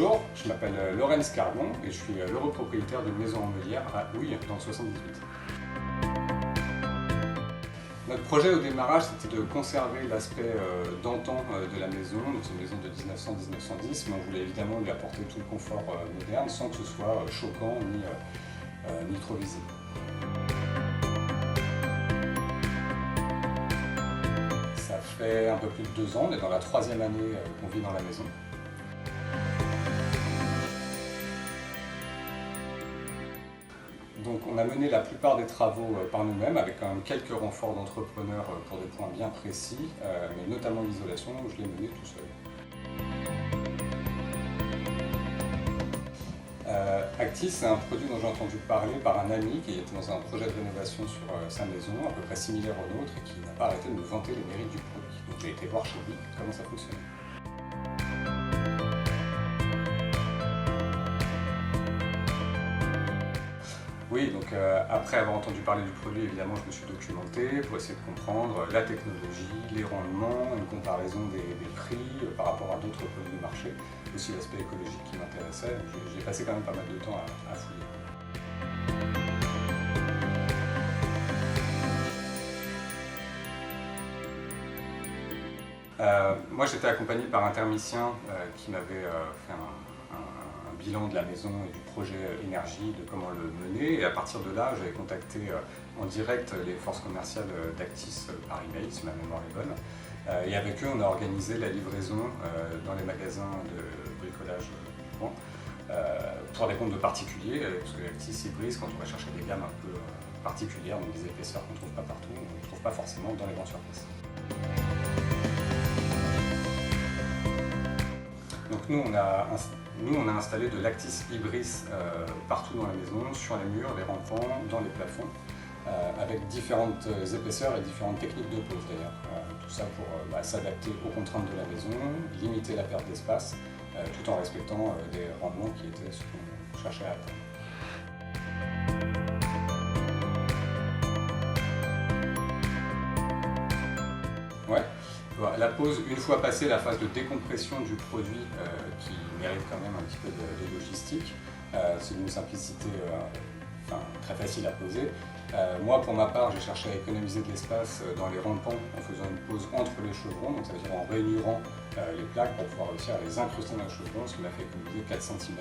Bonjour, je m'appelle Laurence Carbon et je suis l'heureux propriétaire d'une maison en Meulière à Houille, dans le 78. Notre projet au démarrage, c'était de conserver l'aspect d'antan de la maison, donc c'est une maison de 1900-1910, mais on voulait évidemment lui apporter tout le confort moderne sans que ce soit choquant ni trop visible. Ça fait un peu plus de 2 ans, on est dans la 3e année qu'on vit dans la maison. Donc on a mené la plupart des travaux par nous-mêmes, avec quand même quelques renforts d'entrepreneurs pour des points bien précis, mais notamment l'isolation, je l'ai mené tout seul. Actis, c'est un produit dont j'ai entendu parler par un ami qui était dans un projet de rénovation sur sa maison, à peu près similaire au nôtre, et qui n'a pas arrêté de nous vanter les mérites du produit. Donc j'ai été voir chez lui comment ça fonctionnait. Oui, donc après avoir entendu parler du produit, évidemment, je me suis documenté pour essayer de comprendre la technologie, les rendements, une comparaison des prix par rapport à d'autres produits du marché, aussi l'aspect écologique qui m'intéressait. J'ai passé quand même pas mal de temps à fouiller. Moi, j'étais accompagné par un thermicien qui m'avait fait un bilan de la maison et du projet énergie, de comment le mener. Et à partir de là, j'avais contacté en direct les forces commerciales d'Actis par email, si ma mémoire est bonne. Et avec eux, on a organisé la livraison dans les magasins de bricolage du coin pour des comptes de particuliers, parce que Actis est brise quand on va chercher des gammes un peu particulières, donc des épaisseurs qu'on ne trouve pas partout, on ne trouve pas forcément dans les grandes surfaces. Donc nous, on a installé de l'Actis Ibris partout dans la maison, sur les murs, les rampants, dans les plafonds, avec différentes épaisseurs et différentes techniques de pose d'ailleurs. Tout ça pour s'adapter aux contraintes de la maison, limiter la perte d'espace, tout en respectant des rendements qui étaient ce qu'on cherchait à atteindre. Ouais. La pose, une fois passée la phase de décompression du produit qui mérite quand même un petit peu de logistique, c'est d'une simplicité très facile à poser. Moi, pour ma part, j'ai cherché à économiser de l'espace dans les rampants en faisant une pose entre les chevrons, donc ça veut dire en rainurant les plaques pour pouvoir réussir à les incruster dans le chevron, ce qui m'a fait économiser 4 cm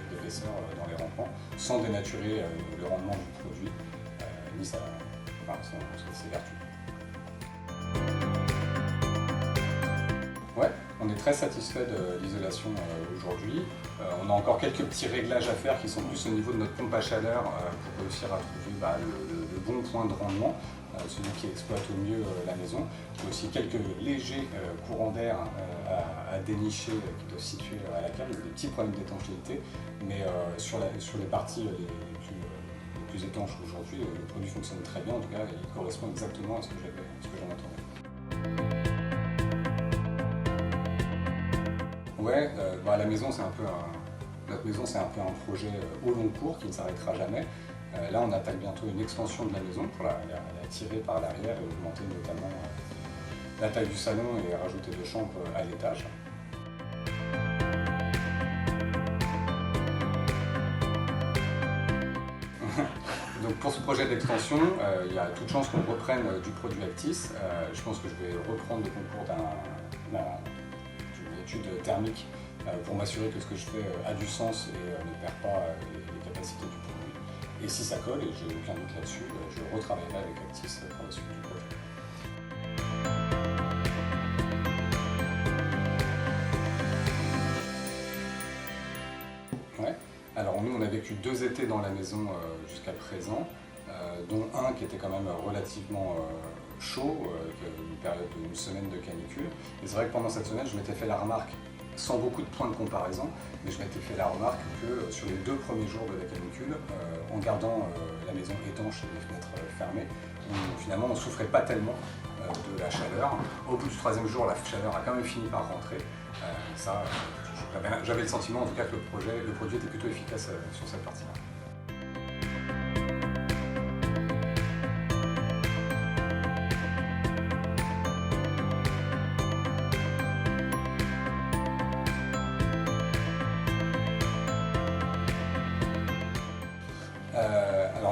d'épaisseur dans les rampants, sans dénaturer le rendement du produit, ni ses vertus. Ouais, on est très satisfait de l'isolation aujourd'hui. On a encore quelques petits réglages à faire qui sont plus au niveau de notre pompe à chaleur pour réussir à trouver le bon point de rendement, celui qui exploite au mieux la maison. Il y a aussi quelques légers courants d'air à dénicher qui doivent se situer à la cave. Il y a des petits problèmes d'étanchéité, mais sur les parties les plus étanches aujourd'hui, le produit fonctionne très bien. En tout cas, il correspond exactement à ce que j'en attendais. Ouais, la maison, notre maison, c'est un peu un projet au long cours qui ne s'arrêtera jamais. Là, on attaque bientôt une extension de la maison pour la tirer par l'arrière et augmenter notamment la taille du salon et rajouter 2 chambres à l'étage. Donc pour ce projet d'extension, il y a toute chance qu'on reprenne du produit Actis. Je pense que je vais reprendre le concours d'une étude thermique pour m'assurer que ce que je fais a du sens et ne perd pas les capacités du produit. Et si ça colle, et j'ai aucun doute là-dessus, je retravaillerai avec Actis pour la suite du projet. Ouais. Alors nous, on a vécu 2 étés dans la maison jusqu'à présent, dont un qui était quand même relativement chaud, une période d'une semaine de canicule. Et c'est vrai que pendant cette semaine, je m'étais fait la remarque, sans beaucoup de points de comparaison, mais je m'étais fait la remarque que sur les 2 premiers jours de la canicule, en gardant la maison étanche et les fenêtres fermées, finalement on ne souffrait pas tellement de la chaleur. Au bout du 3e jour, la chaleur a quand même fini par rentrer. J'avais le sentiment en tout cas que le produit était plutôt efficace sur cette partie-là.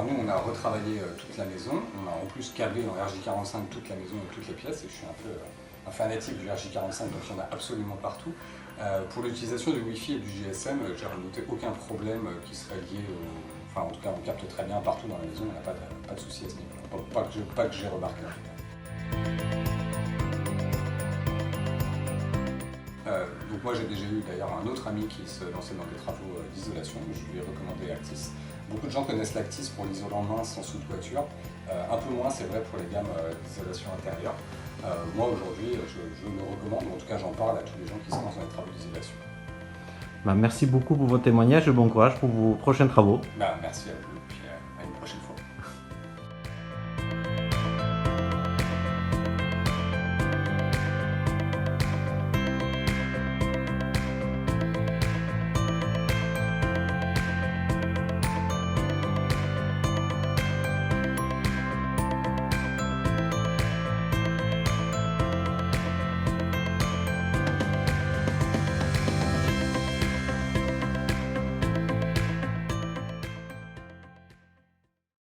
nous, on a retravaillé toute la maison. On a en plus câblé en RJ45 toute la maison et toutes les pièces. Et je suis un peu un fanatique du RJ45, donc il y en a absolument partout. Pour l'utilisation du Wi-Fi et du GSM, j'ai noté aucun problème qui serait lié au... Enfin, en tout cas, on capte très bien partout dans la maison. On n'a pas de souci à ce niveau-là. Pas que j'ai remarqué en tout cas. Donc moi j'ai déjà eu d'ailleurs un autre ami qui se lançait dans des travaux d'isolation, je lui ai recommandé Actis. Beaucoup de gens connaissent l'Actis pour l'isolant mince en sous-toiture, un peu moins c'est vrai pour les gammes d'isolation intérieure. Moi aujourd'hui je le recommande, ou en tout cas j'en parle à tous les gens qui se lancent dans les travaux d'isolation. Merci beaucoup pour votre témoignage et bon courage pour vos prochains travaux. Merci à vous.